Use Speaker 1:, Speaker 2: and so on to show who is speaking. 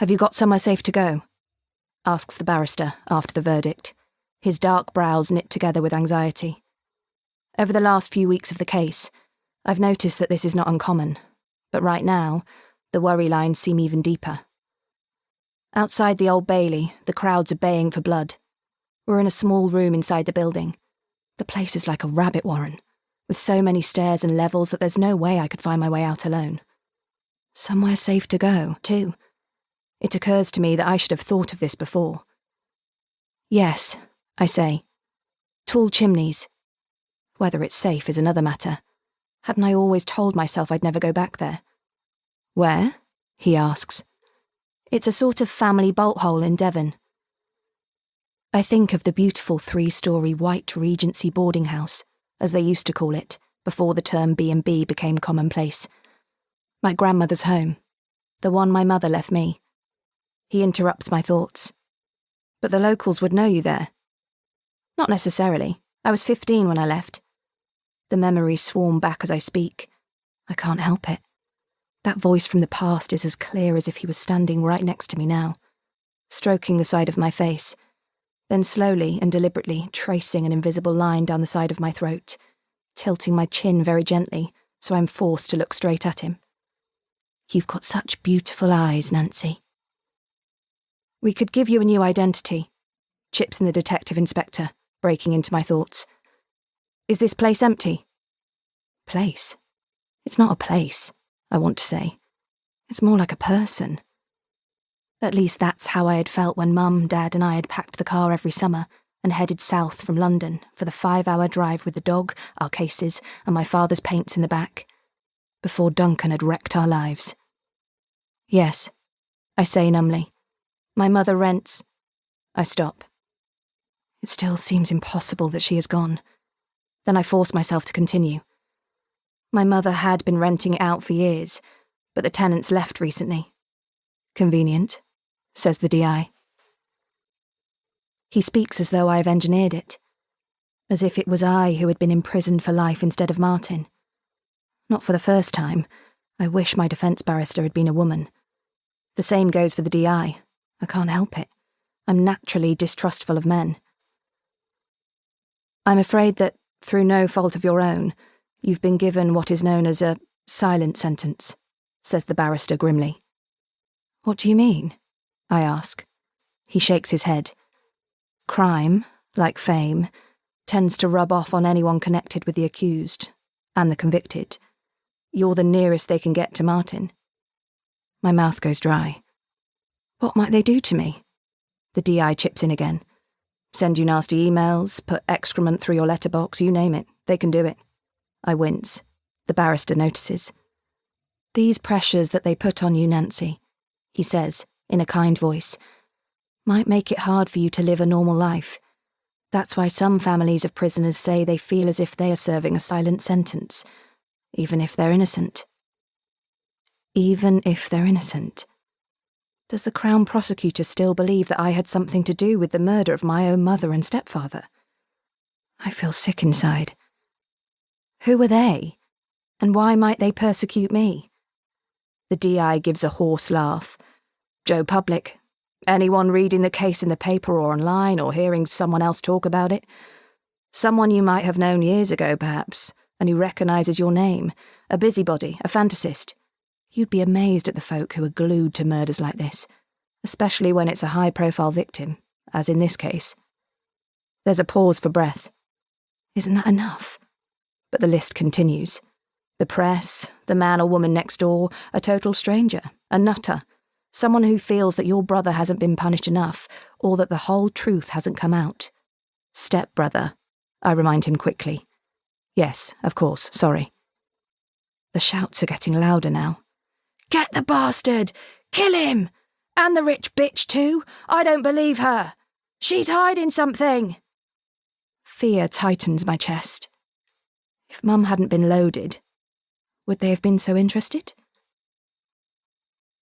Speaker 1: "Have you got somewhere safe to go?" asks the barrister after the verdict, his dark brows knit together with anxiety. Over the last few weeks of the case, I've noticed that this is not uncommon, but right now, the worry lines seem even deeper. Outside the Old Bailey, the crowds are baying for blood. We're in a small room inside the building. The place is like a rabbit warren, with so many stairs and levels that there's no way I could find my way out alone. Somewhere safe to go, too. It occurs to me that I should have thought of this before. "Yes," I say. "Tall chimneys." Whether it's safe is another matter. Hadn't I always told myself I'd never go back there? "Where?" he asks. "It's a sort of family bolt hole in Devon." I think of the beautiful 3-storey white Regency boarding house, as they used to call it, before the term B&B became commonplace. My grandmother's home, the one my mother left me. He interrupts my thoughts. "But the locals would know you there." "Not necessarily. I was 15 when I left." The memories swarm back as I speak. I can't help it. That voice from the past is as clear as if he was standing right next to me now, stroking the side of my face, then slowly and deliberately tracing an invisible line down the side of my throat, tilting my chin very gently so I'm forced to look straight at him. "You've got such beautiful eyes, Nancy." "We could give you a new identity," chips in the detective inspector, breaking into my thoughts. "Is this place empty?" Place? It's not a place, I want to say. It's more like a person. At least that's how I had felt when Mum, Dad and I had packed the car every summer and headed south from London for the 5-hour drive with the dog, our cases, and my father's paints in the back, before Duncan had wrecked our lives. "Yes," I say numbly. "My mother rents..." I stop. It still seems impossible that she has gone. Then I force myself to continue. "My mother had been renting it out for years, but the tenants left recently." "Convenient," says the DI. He speaks as though I have engineered it, as if it was I who had been imprisoned for life instead of Martin. Not for the first time. I wish my defence barrister had been a woman. The same goes for the DI. I can't help it. I'm naturally distrustful of men. "I'm afraid that, through no fault of your own, you've been given what is known as a silent sentence," says the barrister grimly. "What do you mean?" I ask. He shakes his head. "Crime, like fame, tends to rub off on anyone connected with the accused, and the convicted. You're the nearest they can get to Martin." My mouth goes dry. "What might they do to me?" The DI chips in again. "Send you nasty emails, put excrement through your letterbox, you name it, they can do it." I wince. The barrister notices. "These pressures that they put on you, Nancy," he says, in a kind voice, "might make it hard for you to live a normal life. That's why some families of prisoners say they feel as if they are serving a silent sentence, even if they're innocent." Even if they're innocent. Does the Crown prosecutor still believe that I had something to do with the murder of my own mother and stepfather? I feel sick inside. Who are they? And why might they persecute me? The DI gives a hoarse laugh. "Joe Public. Anyone reading the case in the paper or online or hearing someone else talk about it? Someone you might have known years ago, perhaps, and who recognises your name. A busybody, a fantasist. You'd be amazed at the folk who are glued to murders like this, especially when it's a high-profile victim, as in this case." There's a pause for breath. Isn't that enough? But the list continues. The press, the man or woman next door, a total stranger, a nutter, someone who feels that your brother hasn't been punished enough, or that the whole truth hasn't come out. "Stepbrother," I remind him quickly. "Yes, of course, sorry." The shouts are getting louder now. "Get the bastard! Kill him! And the rich bitch too! I don't believe her! She's hiding something!" Fear tightens my chest. If Mum hadn't been loaded, would they have been so interested?